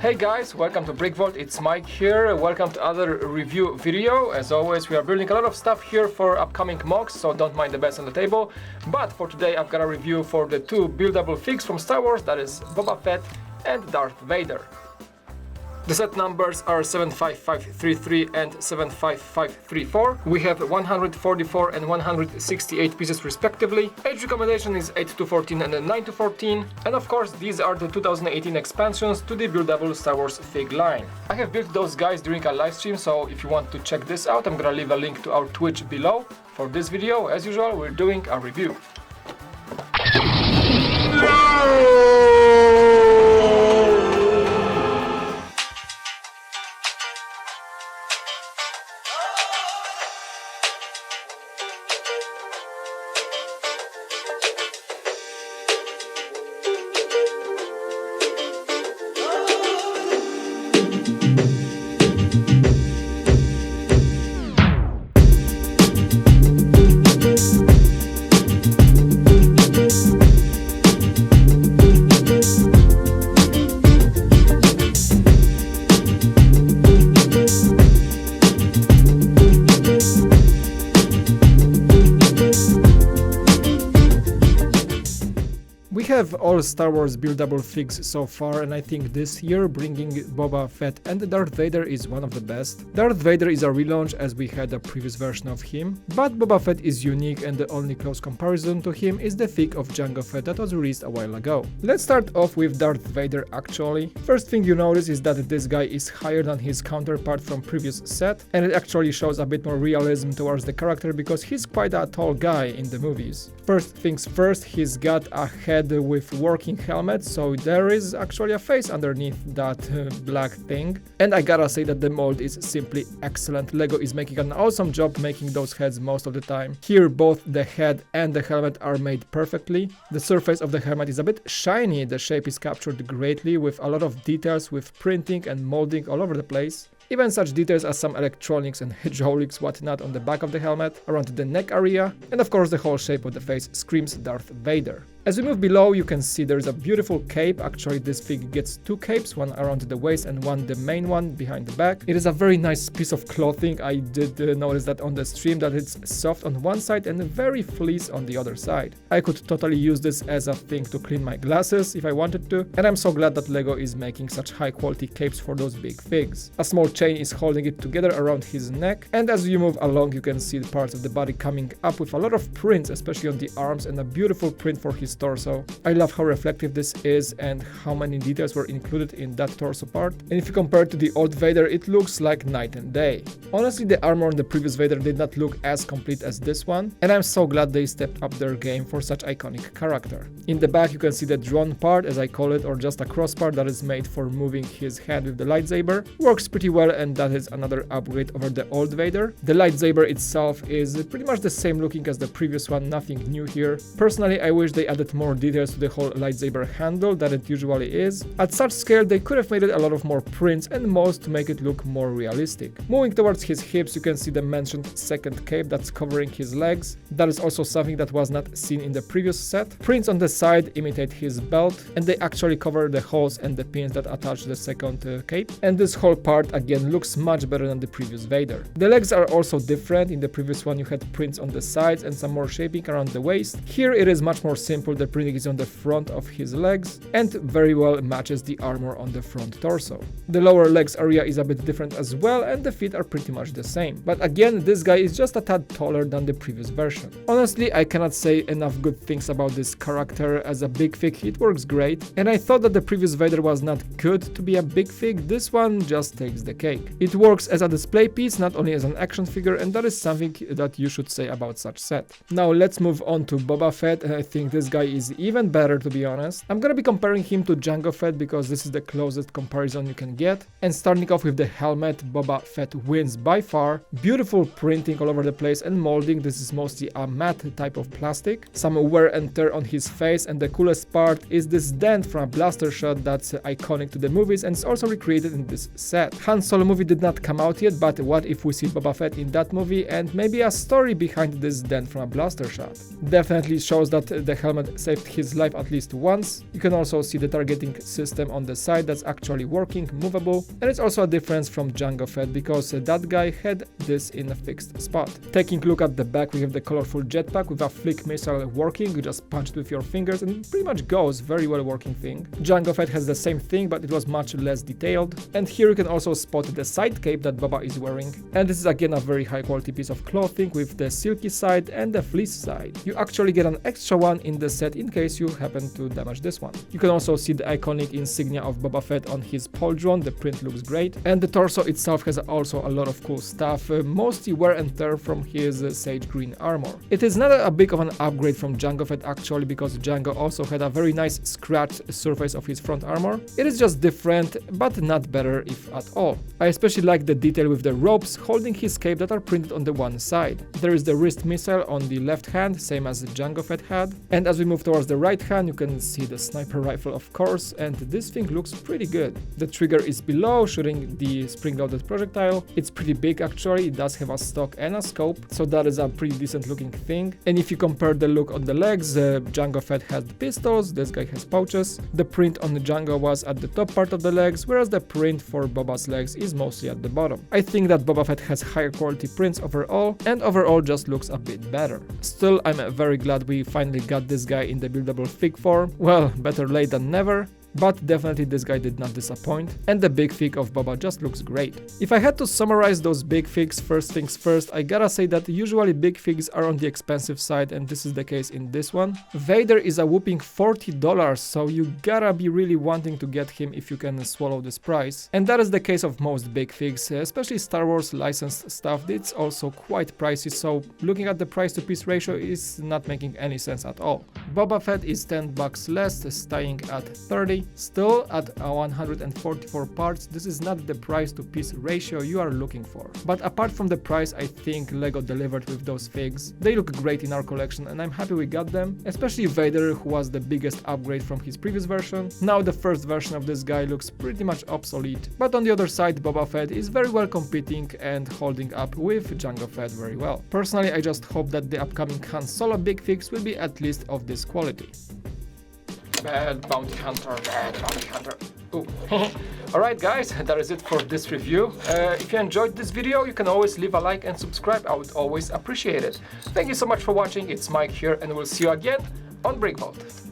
Hey guys, welcome to BrickVault, it's Mike here, welcome to another review video. As always, we are building a lot of stuff here for upcoming mocks, so don't mind the mess on the table. But for today I've got a review for the two buildable figs from Star Wars, that is Boba Fett and Darth Vader. The set numbers are 75533 and 75534. We have 144 and 168 pieces respectively. Age recommendation is 8 to 14 and 9 to 14. And of course, these are the 2018 expansions to the buildable Star Wars fig line. I have built those guys during a live stream, so if you want to check this out, I'm gonna leave a link to our Twitch below. For this video, as usual, we're doing a review. We have all Star Wars buildable figs so far, and I think this year bringing Boba Fett and Darth Vader is one of the best. Darth Vader is a relaunch as we had a previous version of him, but Boba Fett is unique and the only close comparison to him is the fig of Jango Fett that was released a while ago. Let's start off with Darth Vader actually. First thing you notice is that this guy is higher than his counterpart from previous set, and it actually shows a bit more realism towards the character because he's quite a tall guy in the movies. First things first, he's got a head with working helmet, so there is actually a face underneath that black thing. And I gotta say that the mold is simply excellent. LEGO is making an awesome job making those heads most of the time. Here both the head and the helmet are made perfectly. The surface of the helmet is a bit shiny, the shape is captured greatly with a lot of details with printing and molding all over the place. Even such details as some electronics and hydraulics whatnot on the back of the helmet, around the neck area, and of course the whole shape of the face screams Darth Vader. As we move below, you can see there's a beautiful cape. Actually, this fig gets two capes, one around the waist and one the main one behind the back. It is a very nice piece of clothing. I did notice that on the stream that it's soft on one side and very fleece on the other side. I could totally use this as a thing to clean my glasses if I wanted to, and I'm so glad that LEGO is making such high quality capes for those big figs. A small chain is holding it together around his neck, and as you move along you can see the parts of the body coming up with a lot of prints, especially on the arms, and a beautiful print for his torso. I love how reflective this is and how many details were included in that torso part, and if you compare it to the old Vader, it looks like night and day. Honestly, the armor on the previous Vader did not look as complete as this one, and I'm so glad they stepped up their game for such iconic character. In the back you can see the drone part, as I call it, or just a crossbar that is made for moving his head with the lightsaber. Works pretty well, and that is another upgrade over the old Vader. The lightsaber itself is pretty much the same looking as the previous one, nothing new here. Personally, I wish they added more details to the whole lightsaber handle than it usually is. At such scale, they could have made it a lot of more prints and molds to make it look more realistic. Moving towards his hips, you can see the mentioned second cape that's covering his legs. That is also something that was not seen in the previous set. Prints on the side imitate his belt, and they actually cover the holes and the pins that attach the second cape. And this whole part again looks much better than the previous Vader. The legs are also different. In the previous one you had prints on the sides and some more shaping around the waist. Here it is much more simple. The printing is on the front of his legs and very well matches the armor on the front torso. The lower legs area is a bit different as well, and the feet are pretty much the same. But again, this guy is just a tad taller than the previous version. Honestly, I cannot say enough good things about this character. As a big fig, it works great, and I thought that the previous Vader was not good to be a big fig. This one just takes the cake. It works as a display piece, not only as an action figure, and that is something that you should say about such set. Now let's move on to Boba Fett, and I think this guy is even better, to be honest. I'm gonna be comparing him to Jango Fett because this is the closest comparison you can get. And starting off with the helmet, Boba Fett wins by far. Beautiful printing all over the place and molding. This is mostly a matte type of plastic. Some wear and tear on his face, and the coolest part is this dent from a blaster shot that's iconic to the movies and it's also recreated in this set. Han Solo movie did not come out yet, but what if we see Boba Fett in that movie and maybe a story behind this dent from a blaster shot? Definitely shows that the helmet Fett saved his life at least once. You can also see the targeting system on the side that's actually working, movable, and it's also a difference from Jango Fett because that guy had this in a fixed spot. Taking a look at the back, we have the colorful jetpack with a flick missile working. You just punch it with your fingers and it pretty much goes, very well working thing. Jango Fett has the same thing, but it was much less detailed. And here you can also spot the side cape that Boba is wearing. And this is again a very high quality piece of clothing with the silky side and the fleece side. You actually get an extra one in the set in case you happen to damage this one. You can also see the iconic insignia of Boba Fett on his pauldron. The print looks great. And the torso itself has also a lot of cool stuff, mostly wear and tear from his sage green armor. It is not a big of an upgrade from Jango Fett actually, because Jango also had a very nice scratched surface of his front armor. It is just different, but not better if at all. I especially like the detail with the ropes holding his cape that are printed on the one side. There is the wrist missile on the left hand, same as Jango Fett had. And as we move towards the right hand, you can see the sniper rifle of course, and this thing looks pretty good. The trigger is below, shooting the spring-loaded projectile. It's pretty big actually, it does have a stock and a scope, so that is a pretty decent looking thing. And if you compare the look on the legs, Jango Fett had pistols, this guy has pouches. The print on the Jango was at the top part of the legs, whereas the print for Boba's legs is mostly at the bottom. I think that Boba Fett has higher quality prints overall, and overall just looks a bit better. Still, I'm very glad we finally got this guy in the buildable fig form. Well, better late than never. But definitely this guy did not disappoint, and the big fig of Boba just looks great. If I had to summarize those big figs, first things first, I gotta say that usually big figs are on the expensive side, and this is the case in this one. Vader is a whopping $40, so you gotta be really wanting to get him if you can swallow this price. And that is the case of most big figs, especially Star Wars licensed stuff. It's also quite pricey, so looking at the price to piece ratio is not making any sense at all. Boba Fett is $10 less, staying at 30. Still, at 144 parts, this is not the price to piece ratio you are looking for. But apart from the price, I think LEGO delivered with those figs. They look great in our collection and I'm happy we got them, especially Vader, who was the biggest upgrade from his previous version. Now the first version of this guy looks pretty much obsolete, but on the other side Boba Fett is very well competing and holding up with Jango Fett very well. Personally, I just hope that the upcoming Han Solo big figs will be at least of this quality. Bad bounty hunter, bad bounty hunter. Ooh. Alright guys, that is it for this review. If you enjoyed this video, you can always leave a like and subscribe. I would always appreciate it. Thank you so much for watching. It's Mike here, and we'll see you again on BrickVault.